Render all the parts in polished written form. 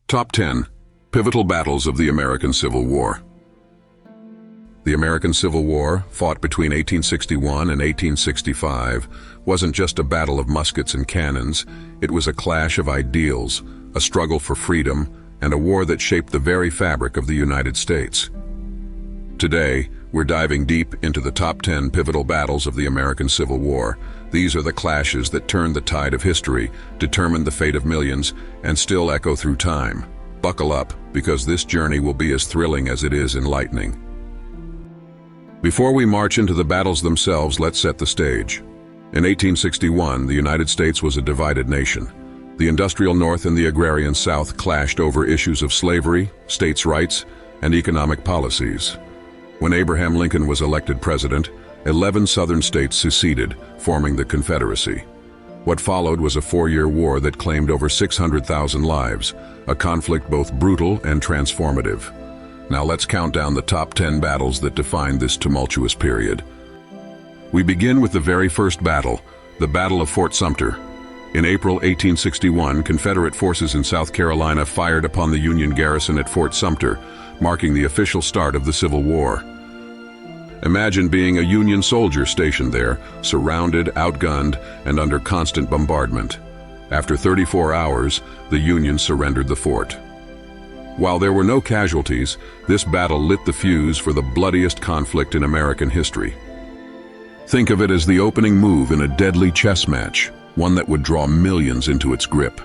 Top 10 Pivotal Battles of the American Civil War. The American Civil War, fought between 1861 and 1865, wasn't just a battle of muskets and cannons. It was a clash of ideals, a struggle for freedom, and a war that shaped the very fabric of the United States. Today, we're diving deep into the top 10 pivotal battles of the American Civil War. These are the clashes that turned the tide of history, determined the fate of millions, and still echo through time. Buckle up, because this journey will be as thrilling as it is enlightening. Before we march into the battles themselves, let's set the stage. In 1861, the United States was a divided nation. The industrial North and the agrarian South clashed over issues of slavery, states' rights, and economic policies. When Abraham Lincoln was elected president, 11 southern states seceded, forming the Confederacy. What followed was a 4-year war that claimed over 600,000 lives, a conflict both brutal and transformative. Now let's count down the top 10 battles that defined this tumultuous period. We begin with the very first battle, the Battle of Fort Sumter. In April 1861, Confederate forces in South Carolina fired upon the Union garrison at Fort Sumter, marking the official start of the Civil War. Imagine being a Union soldier stationed there, surrounded, outgunned, and under constant bombardment. After 34 hours, the Union surrendered the fort. While there were no casualties, this battle lit the fuse for the bloodiest conflict in American history. Think of it as the opening move in a deadly chess match, one that would draw millions into its grip.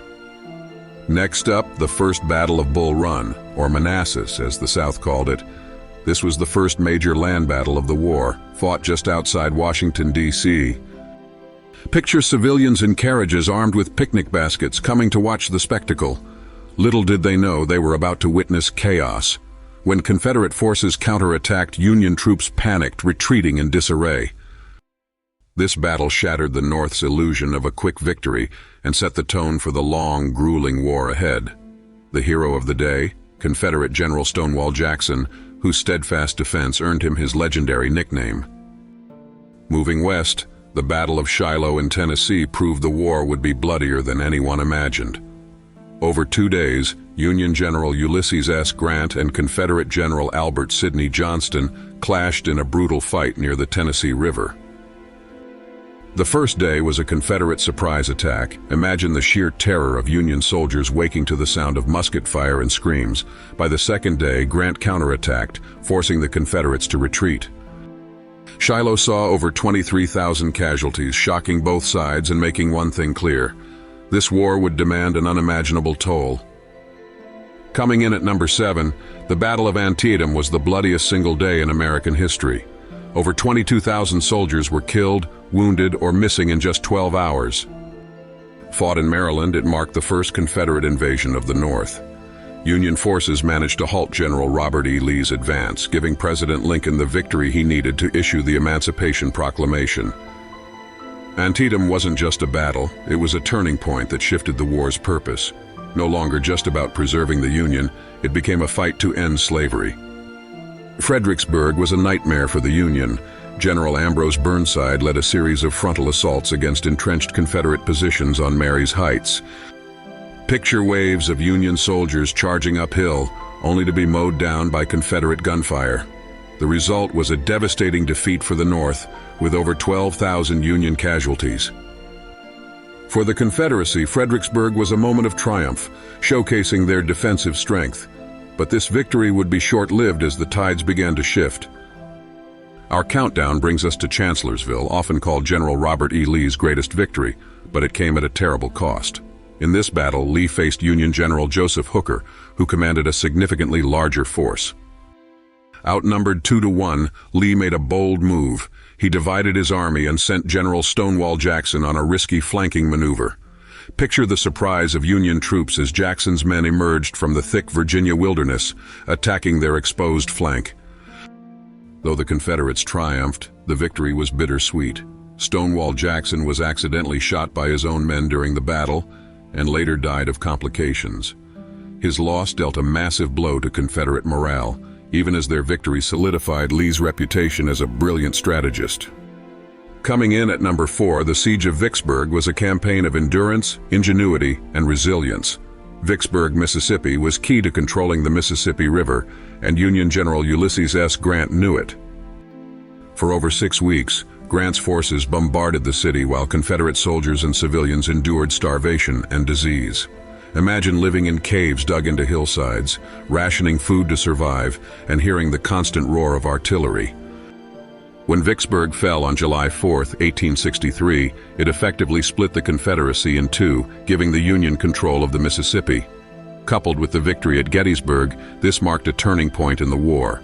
Next up, the First Battle of Bull Run, or Manassas as the South called it. This was the first major land battle of the war, fought just outside Washington, D.C. Picture civilians in carriages armed with picnic baskets coming to watch the spectacle. Little did they know they were about to witness chaos. When Confederate forces counterattacked, Union troops panicked, retreating in disarray. This battle shattered the North's illusion of a quick victory and set the tone for the long, grueling war ahead. The hero of the day, Confederate General Stonewall Jackson, whose steadfast defense earned him his legendary nickname. Moving west, the Battle of Shiloh in Tennessee proved the war would be bloodier than anyone imagined. Over 2 days, Union General Ulysses S. Grant and Confederate General Albert Sidney Johnston clashed in a brutal fight near the Tennessee River. The first day was a Confederate surprise attack. Imagine the sheer terror of Union soldiers waking to the sound of musket fire and screams. By the second day, Grant counterattacked, forcing the Confederates to retreat. Shiloh saw over 23,000 casualties, shocking both sides and making one thing clear: this war would demand an unimaginable toll. Coming in at number 7, the Battle of Antietam was the bloodiest single day in American history. Over 22,000 soldiers were killed, wounded, or missing in just 12 hours. Fought in Maryland, it marked the first Confederate invasion of the North. Union forces managed to halt General Robert E. Lee's advance, giving President Lincoln the victory he needed to issue the Emancipation Proclamation. Antietam wasn't just a battle, it was a turning point that shifted the war's purpose. No longer just about preserving the Union, it became a fight to end slavery. Fredericksburg was a nightmare for the Union. General Ambrose Burnside led a series of frontal assaults against entrenched Confederate positions on Marye's Heights. Picture waves of Union soldiers charging uphill, only to be mowed down by Confederate gunfire. The result was a devastating defeat for the North, with over 12,000 Union casualties. For the Confederacy, Fredericksburg was a moment of triumph, showcasing their defensive strength. But this victory would be short-lived as the tides began to shift. Our countdown brings us to Chancellorsville, often called General Robert E. Lee's greatest victory, but it came at a terrible cost. In this battle, Lee faced Union General Joseph Hooker, who commanded a significantly larger force. Outnumbered 2-1, Lee made a bold move. He divided his army and sent General Stonewall Jackson on a risky flanking maneuver. Picture the surprise of Union troops as Jackson's men emerged from the thick Virginia wilderness, attacking their exposed flank. Though the Confederates triumphed, the victory was bittersweet. Stonewall Jackson was accidentally shot by his own men during the battle, and later died of complications. His loss dealt a massive blow to Confederate morale, even as their victory solidified Lee's reputation as a brilliant strategist. Coming in at number 4, the Siege of Vicksburg was a campaign of endurance, ingenuity, and resilience. Vicksburg, Mississippi was key to controlling the Mississippi River, and Union General Ulysses S. Grant knew it. For over 6 weeks, Grant's forces bombarded the city while Confederate soldiers and civilians endured starvation and disease. Imagine living in caves dug into hillsides, rationing food to survive, and hearing the constant roar of artillery. When Vicksburg fell on July 4, 1863, it effectively split the Confederacy in two, giving the Union control of the Mississippi. Coupled with the victory at Gettysburg, this marked a turning point in the war.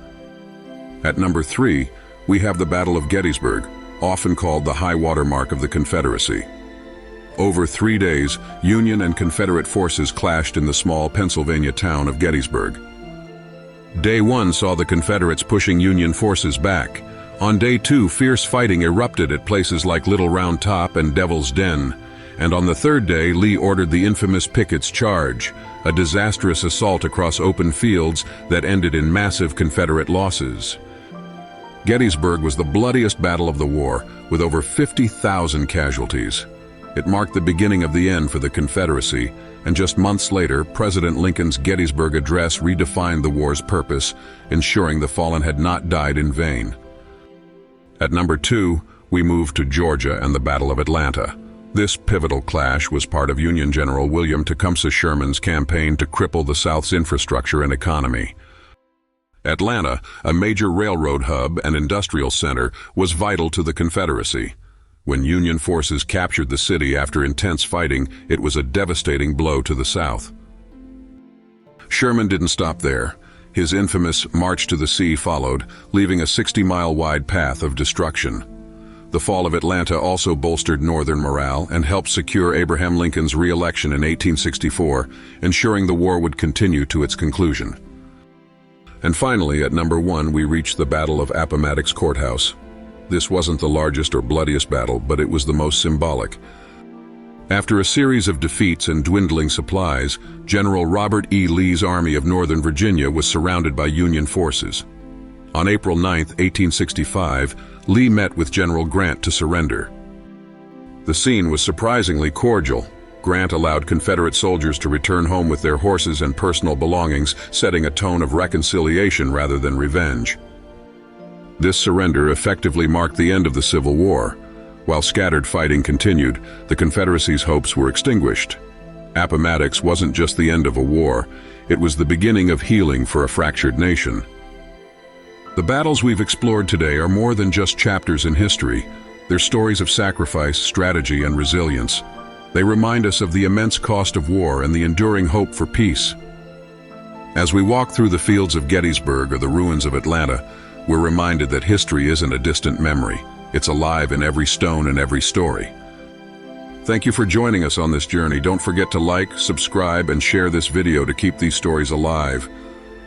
At number 3, we have the Battle of Gettysburg, often called the high water mark of the Confederacy. Over 3 days, Union and Confederate forces clashed in the small Pennsylvania town of Gettysburg. Day 1 saw the Confederates pushing Union forces back. On Day 2, fierce fighting erupted at places like Little Round Top and Devil's Den. And on the 3rd day, Lee ordered the infamous Pickett's Charge, a disastrous assault across open fields that ended in massive Confederate losses. Gettysburg was the bloodiest battle of the war, with over 50,000 casualties. It marked the beginning of the end for the Confederacy, and just months later, President Lincoln's Gettysburg Address redefined the war's purpose, ensuring the fallen had not died in vain. At number 2, we move to Georgia and the Battle of Atlanta. This pivotal clash was part of Union General William Tecumseh Sherman's campaign to cripple the South's infrastructure and economy. Atlanta, a major railroad hub and industrial center, was vital to the Confederacy. When Union forces captured the city after intense fighting, it was a devastating blow to the South. Sherman didn't stop there. His infamous March to the Sea followed, leaving a 60-mile-wide path of destruction. The fall of Atlanta also bolstered Northern morale and helped secure Abraham Lincoln's re-election in 1864, ensuring the war would continue to its conclusion. And finally, at number 1, we reach the Battle of Appomattox Courthouse. This wasn't the largest or bloodiest battle, but it was the most symbolic. After a series of defeats and dwindling supplies, General Robert E. Lee's Army of Northern Virginia was surrounded by Union forces. On April 9, 1865, Lee met with General Grant to surrender. The scene was surprisingly cordial. Grant allowed Confederate soldiers to return home with their horses and personal belongings, setting a tone of reconciliation rather than revenge. This surrender effectively marked the end of the Civil War. While scattered fighting continued, the Confederacy's hopes were extinguished. Appomattox wasn't just the end of a war, it was the beginning of healing for a fractured nation. The battles we've explored today are more than just chapters in history. They're stories of sacrifice, strategy, and resilience. They remind us of the immense cost of war and the enduring hope for peace. As we walk through the fields of Gettysburg or the ruins of Atlanta, we're reminded that history isn't a distant memory. It's alive in every stone and every story. Thank you for joining us on this journey. Don't forget to like, subscribe, and share this video to keep these stories alive.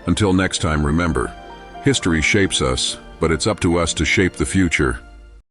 Until next time, remember, history shapes us, but it's up to us to shape the future.